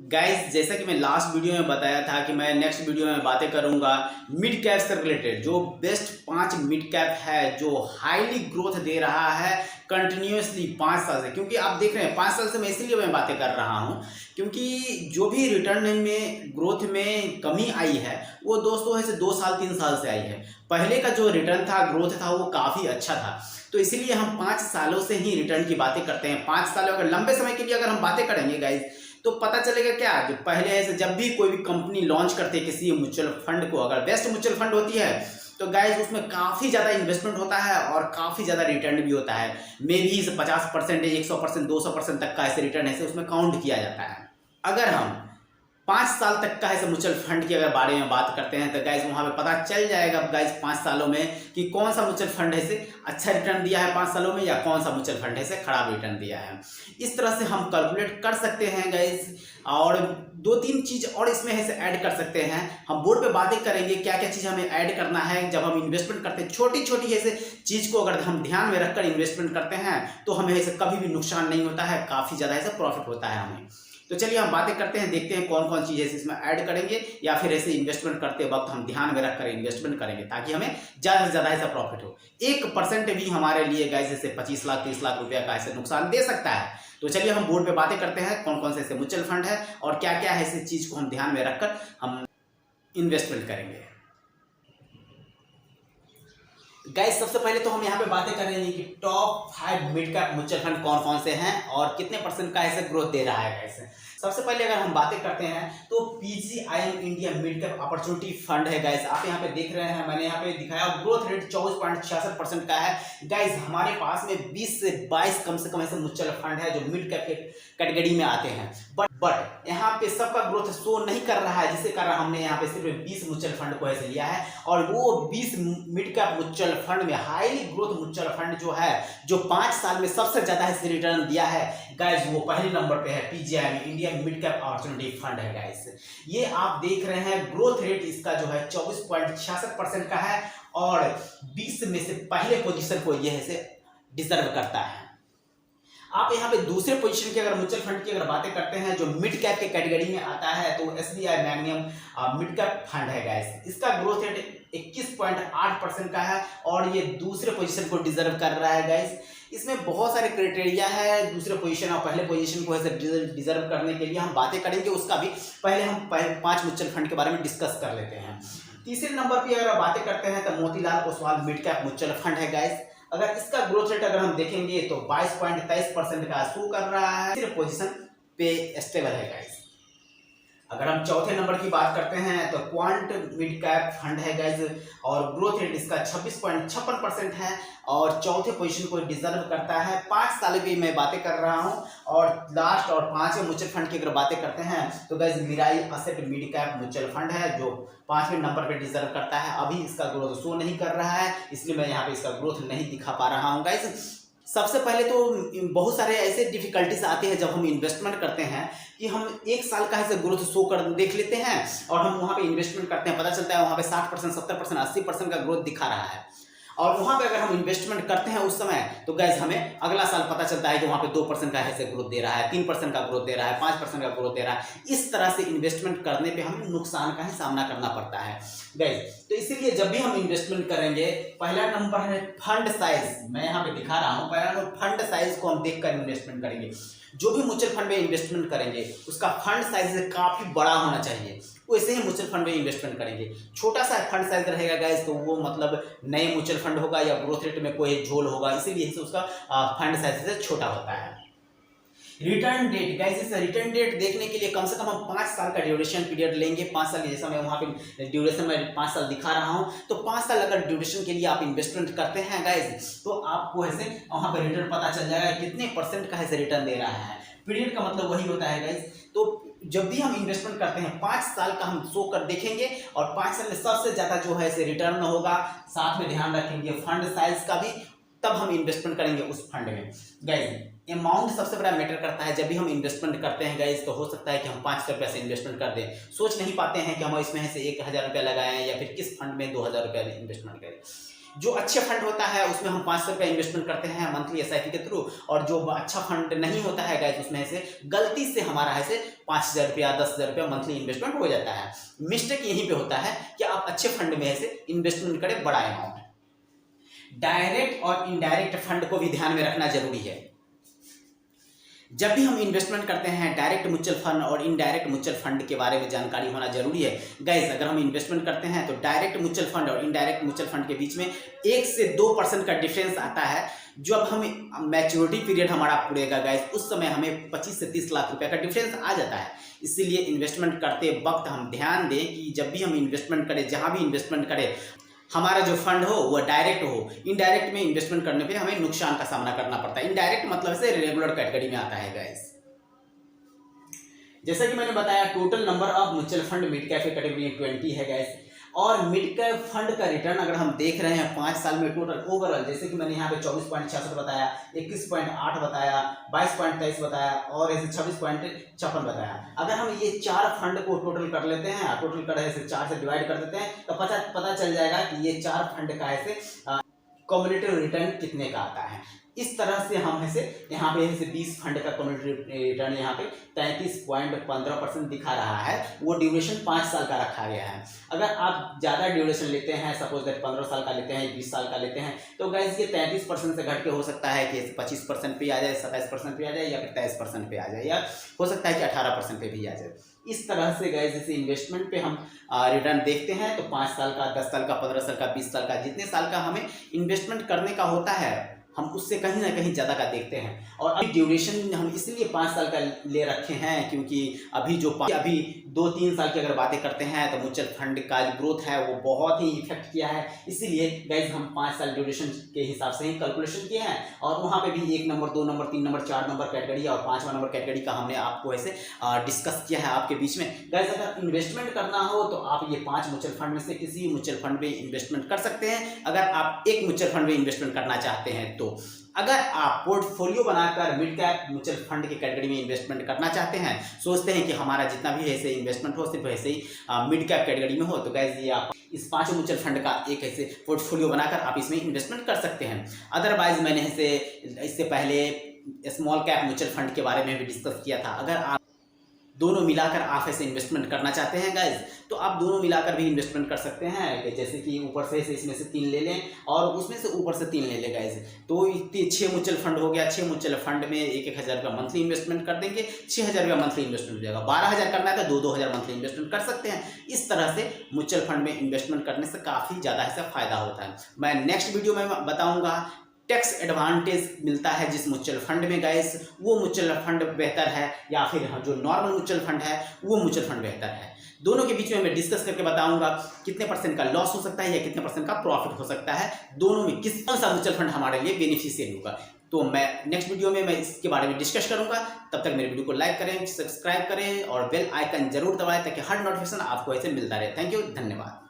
Guys, जैसा कि मैं लास्ट वीडियो में बताया था कि मैं नेक्स्ट वीडियो में बातें करूंगा मिड कैप से रिलेटेड। जो बेस्ट 5 मिड कैप है जो हाईली ग्रोथ दे रहा है कंटिन्यूसली 5 साल से। क्योंकि आप देख रहे हैं 5 साल से मैं इसीलिए मैं बातें कर रहा हूं क्योंकि जो भी रिटर्न में ग्रोथ में कमी आई है वो दोस्तों ऐसे 2 साल 3 साल से आई है। पहले का जो रिटर्न था, ग्रोथ था, वो काफ़ी अच्छा था। तो इसीलिए हम 5 सालों से ही रिटर्न की बातें करते हैं। 5 सालों अगर लंबे समय के लिए अगर हम बातें करेंगे गाइज, तो पता चलेगा क्या, जो पहले ऐसे जब भी कोई भी कंपनी लॉन्च करते है किसी म्यूचुअल फंड को, अगर बेस्ट म्यूचुअल फंड होती है तो गाइज उसमें काफ़ी ज़्यादा इन्वेस्टमेंट होता है और काफ़ी ज़्यादा रिटर्न भी होता है। मे भी 50%, 100%, 200% तक का ऐसे रिटर्न ऐसे उसमें काउंट किया जाता है। अगर हम 5 साल तक का ऐसे म्यूचुअल फंड के अगर बारे में बात करते हैं तो गाइज वहाँ पे पता चल जाएगा गाइज 5 सालों में कि कौन सा म्यूचुअल फंड है से अच्छा रिटर्न दिया है 5 सालों में या कौन सा म्यूचुअल फंड है से खराब रिटर्न दिया है। इस तरह से हम कैलकुलेट कर सकते हैं गाइज। और 2-3 चीज़ और इसमें है से ऐड कर सकते हैं। हम बोर्ड पे बातें करेंगे क्या क्या चीज़ हमें ऐड करना है जब हम इन्वेस्टमेंट करते हैं। छोटी छोटी ऐसे चीज़ को अगर हम ध्यान में रखकर इन्वेस्टमेंट करते हैं तो हमें ऐसे कभी भी नुकसान नहीं होता है, काफ़ी ज़्यादा ऐसा प्रॉफिट होता है हमें। तो चलिए हम बातें करते हैं, देखते हैं कौन कौन चीज़ ऐसे इसमें ऐड करेंगे या फिर ऐसे इन्वेस्टमेंट करते वक्त हम ध्यान में रखकर इन्वेस्टमेंट करेंगे ताकि हमें ज़्यादा से ज़्यादा ऐसा प्रॉफिट हो। 1% भी हमारे लिए गाइस जैसे 25 लाख 30 लाख रुपया का ऐसे नुकसान दे सकता है। तो चलिए हम बोर्ड पे बातें करते हैं कौन कौन से ऐसे म्यूचुअल फंड है और क्या क्या है ऐसी चीज़ को हम ध्यान में रखकर हम इन्वेस्टमेंट करेंगे। गाइस, सबसे पहले तो हम यहाँ पे बातें कर रहे हैं कि top 5 mid cap mutual fund कौन कौन से हैं और कितने % का ऐसे ग्रोथ दे रहा है गाइस। सबसे पहले अगर हम बातें करते हैं तो PGIM India mid cap opportunity fund है गाइस। आप यहाँ पे देख रहे हैं, मैंने यहाँ पे दिखाया ग्रोथ रेट 24.66% का है गाइस। हमारे पास में 20 से 22 कम से कम ऐसे म्यूचुअल फंड है जो मिड कैप के कैटेगरी में आते हैं। बट यहाँ पे सबका ग्रोथ शो नहीं कर रहा है, जिसके कारण हमने यहाँ पे सिर्फ 20 म्यूचुअल फंड को ऐसे लिया है। और वो 20 मिड कैप म्यूचुअल फंड में हाईली ग्रोथ म्यूचुअल फंड जो है, जो 5 साल में सबसे ज्यादा ऐसे रिटर्न दिया है गाइस, वो पहले नंबर पे है PGIM India mid cap opportunity fund है गाइस। ये आप देख रहे हैं ग्रोथ रेट इसका जो है 24.66% का है और 20 में से पहले पोजीशन को ये से डिजर्व करता है। आप यहाँ पे दूसरे पोजीशन की अगर म्यूचुअल फंड की अगर बातें करते हैं जो मिड कैप के कैटेगरी में आता है तो SBI मैग्नियम मिड कैप फंड है गाइस। इसका ग्रोथ रेट 21.8% का है और ये दूसरे पोजीशन को डिजर्व कर रहा है गाइस। इसमें बहुत सारे क्राइटेरिया है दूसरे पोजीशन और पहले पोजीशन को ऐसे डिजर्व करने के लिए हम बातें करेंगे, उसका भी पहले हम 5 म्यूचुअल फंड के बारे में डिस्कस कर लेते हैं। तीसरे नंबर पर अगर बातें करते हैं तो Motilal Oswal mid cap mutual fund है गाइस। अगर इसका ग्रोथ रेट अगर हम देखेंगे तो 22.23% का शो कर रहा है, सिर्फ पोजीशन पे स्टेबल है गाइस। अगर हम चौथे नंबर की बात करते हैं तो क्वांट मिड कैप फंड है गाइस और ग्रोथ रेट इसका 26.56% है और चौथे पोजीशन को डिजर्व करता है। 5 साल की मैं बातें कर रहा हूं। और लास्ट और 5वें म्यूचुअल फंड की अगर बातें करते हैं तो guys Mirae asset mid cap mutual fund है जो 5वें नंबर पे डिजर्व करता है। अभी इसका ग्रोथ शो नहीं कर रहा है, इसलिए मैं यहाँ पे इसका ग्रोथ नहीं दिखा पा रहा हूँ गाइस। सबसे पहले तो बहुत सारे ऐसे डिफिकल्टीज आते हैं जब हम इन्वेस्टमेंट करते हैं कि हम 1 साल का ऐसे ग्रोथ शो कर देख लेते हैं और हम वहाँ पे इन्वेस्टमेंट करते हैं, पता चलता है वहाँ पे 60%, 70%, 80% का ग्रोथ दिखा रहा है। और वहाँ पे अगर हम इन्वेस्टमेंट करते हैं उस समय तो गैस हमें अगला साल पता चलता है कि वहाँ पे 2% का ऐसे ग्रोथ दे रहा है, 3% का ग्रोथ दे रहा है, 5% का ग्रोथ दे रहा है। इस तरह से इन्वेस्टमेंट करने पे हमें नुकसान का ही सामना करना पड़ता है गैस। तो इसीलिए जब भी हम इन्वेस्टमेंट करेंगे, पहला नंबर है फंड साइज। मैं यहाँ पे दिखा रहा हूँ, पहला नंबर फंड साइज को हम देख कर इन्वेस्टमेंट करेंगे। जो भी म्यूचुअल फंड में इन्वेस्टमेंट करेंगे उसका फंड साइज काफ़ी बड़ा होना चाहिए, वैसे ही म्यूचुअल फंड में इन्वेस्टमेंट करेंगे। छोटा सा फंड साइज रहेगा गाइस तो वो मतलब नए म्यूचुअल फंड होगा या ग्रोथ रेट में कोई झोल होगा, इसीलिए उसका फंड साइज से छोटा होता है। रिटर्न डेट गाइस, इस रिटर्न डेट देखने के लिए कम से कम हम 5 साल का ड्यूरेशन पीरियड लेंगे। 5 साल जैसा मैं वहाँ पे ड्यूरेशन में 5 साल दिखा रहा हूँ, तो 5 साल अगर ड्यूरेशन के लिए आप इन्वेस्टमेंट करते हैं गाइस तो आपको ऐसे वहाँ पे रिटर्न पता चल जाएगा कितने % का ऐसे रिटर्न दे रहा है। पीरियड का मतलब वही होता है गाइस। तो जब भी हम इन्वेस्टमेंट करते हैं 5 साल का हम शो कर देखेंगे और 5 साल में सबसे ज़्यादा जो है ऐसे रिटर्न होगा। साथ में ध्यान रखेंगे फंड साइज का भी, तब हम इन्वेस्टमेंट करेंगे उस फंड में गाइस। अमाउंट सबसे बड़ा मैटर करता है। जब भी हम इन्वेस्टमेंट करते हैं गाइस तो हो सकता है कि हम 500 रुपये से इन्वेस्टमेंट कर दें, सोच नहीं पाते हैं कि हम इसमें से 1000 रुपया लगाएं या फिर किस फंड में 2000 रुपया इन्वेस्टमेंट करें। जो अच्छे फंड होता है उसमें हम 500 रुपये इन्वेस्टमेंट करते हैं मंथली SIP के थ्रू, और जो अच्छा फंड नहीं होता है गाइस उसमें से गलती से हमारा ऐसे 5,000 रुपया 10,000 रुपया मंथली इन्वेस्टमेंट हो जाता है। मिस्टेक यहीं पे होता है कि आप अच्छे फंड में ऐसे इन्वेस्टमेंट करें बड़ा अमाउंट। डायरेक्ट और इनडायरेक्ट फंड को भी ध्यान में रखना जरूरी है। जब भी हम इन्वेस्टमेंट करते हैं डायरेक्ट म्यूचुअल फंड और इनडायरेक्ट म्यूचुअल फंड के बारे में जानकारी होना जरूरी है गाइस। अगर हम इन्वेस्टमेंट करते हैं तो डायरेक्ट म्यूचुअल फंड और इनडायरेक्ट म्यूचुअल फंड के बीच में 1 से 2% का डिफरेंस आता है। जब हम मैच्योरिटी पीरियड हमारा पूरेगा गाइस उस समय हमें 25 से 30 लाख रुपए का डिफरेंस आ जाता है। इसीलिए इन्वेस्टमेंट करते वक्त हम ध्यान दें कि जब भी हम इन्वेस्टमेंट करें, जहाँ भी इन्वेस्टमेंट करें, हमारा जो फंड हो वो डायरेक्ट हो। इनडायरेक्ट में इन्वेस्टमेंट करने पे हमें नुकसान का सामना करना पड़ता है। इनडायरेक्ट मतलब से रेगुलर कैटेगरी में आता है गाइस। जैसा कि मैंने बताया total number of mutual fund mid cap category में 20 है गाइस। और मिड कैप फंड का रिटर्न अगर हम देख रहे हैं 5 साल में टोटल ओवरऑल, जैसे कि मैंने यहाँ पे 24.66 बताया, 21.8 बताया, 22.23 बताया और ऐसे 26.56 बताया। अगर हम ये 4 फंड को टोटल कर लेते हैं, टोटल कर ऐसे 4 से डिवाइड कर देते हैं तो पता चल जाएगा कि ये 4 फंड का ऐसे कम्युलेटिव रिटर्न कितने का आता है। इस तरह से हम ऐसे यहाँ पे ऐसे 20 फंड का कम्युलेटिव रिटर्न यहाँ पे 33.15% दिखा रहा है। वो ड्यूरेशन 5 साल का रखा गया है। अगर आप ज़्यादा ड्यूरेशन लेते हैं, सपोज दैट 15 साल का लेते हैं, 20 साल का लेते हैं, तो गाइस ये 33% से घट के हो सकता है कि 25% पे आ जाए, 27% पे आ जाए या फिर 23% पे आ जाए, या हो सकता है कि 18% पे भी आ जाए। इस तरह से गाइस जैसे इन्वेस्टमेंट पे हम रिटर्न देखते हैं तो 5 साल का, 10 साल का, 15 साल का, 20 साल का, जितने साल का हमें इन्वेस्टमेंट करने का होता है हम उससे कहीं ना कहीं ज़्यादा का देखते हैं। और अभी ड्यूरेशन हम इसलिए 5 साल का ले रखे हैं क्योंकि अभी 2-3 साल की अगर बातें करते हैं तो म्यूचुअल फंड का जो ग्रोथ है वो बहुत ही इफेक्ट किया है। इसीलिए गाइज हम 5 साल ड्यूरेशन के हिसाब से ही कैलकुलेशन किए हैं। और वहाँ पे भी 1 number, 2 number, 3 number, 4 number category और 5वां नंबर कैटेगरी का हमने आपको ऐसे डिस्कस किया है आपके बीच में। गाइज अगर इन्वेस्टमेंट करना हो तो आप ये 5 म्यूचुअल फंड में से किसी भी म्यूचुअल फंड में इन्वेस्टमेंट कर सकते हैं। अगर आप एक म्यूचुअल फंड में इन्वेस्टमेंट करना चाहते हैं तो अगर आप पोर्टफोलियो बनाकर मिड कैप म्यूचुअल फंड की कैटेगरी में इन्वेस्टमेंट करना चाहते हैं, सोचते हैं कि हमारा जितना भी ऐसे इन्वेस्टमेंट हो सिर्फ ऐसे ही मिड कैप कैटेगरी में हो, तो गाइस ये आप इस 5 म्यूचुअल फंड का एक ऐसे पोर्टफोलियो बनाकर आप इसमें इन्वेस्टमेंट कर सकते हैं। अदरवाइज मैंने इससे पहले स्मॉल कैप म्यूचुअल फंड के बारे में भी डिस्कस किया था। अगर आप दोनों मिलाकर आप ऐसे इन्वेस्टमेंट करना चाहते हैं गाइज तो आप दोनों मिलाकर भी इन्वेस्टमेंट कर सकते हैं। जैसे कि ऊपर से इसमें से 3 ले लें और उसमें से ऊपर से 3 ले लें गाइज, तो 6 म्यूचुअल फंड हो गया। 6 म्यूचुअल फंड में 1,000 रुपया मंथली इन्वेस्टमेंट कर देंगे, 6,000 रुपया मंथली इन्वेस्टमेंट हो जाएगा। 12,000 करना है तो 2,000 मंथली इन्वेस्टमेंट कर सकते हैं। इस तरह से म्यूचुअल फंड में इन्वेस्टमेंट करने से काफ़ी ज़्यादा ऐसा फायदा होता है। मैं नेक्स्ट वीडियो में बताऊँगा टैक्स एडवांटेज मिलता है जिस म्यूचुअल फंड में गाइस, वो म्यूचुअल फंड बेहतर है या फिर जो नॉर्मल म्यूचुअल फंड है वो म्यूचुअल फंड बेहतर है। दोनों के बीच में मैं डिस्कस करके बताऊंगा कितने % का लॉस हो सकता है या कितने % का प्रॉफिट हो सकता है, दोनों में कौन सा म्यूचुअल फंड हमारे लिए बेनिफिशियल होगा। तो मैं नेक्स्ट वीडियो में मैं इसके बारे में डिस्कस करूंगा। तब तक मेरे वीडियो को लाइक करें, सब्सक्राइब करें और बेल आइकन जरूर दबाएं ताकि हर नोटिफिकेशन आपको ऐसे मिलता रहे। थैंक यू, धन्यवाद।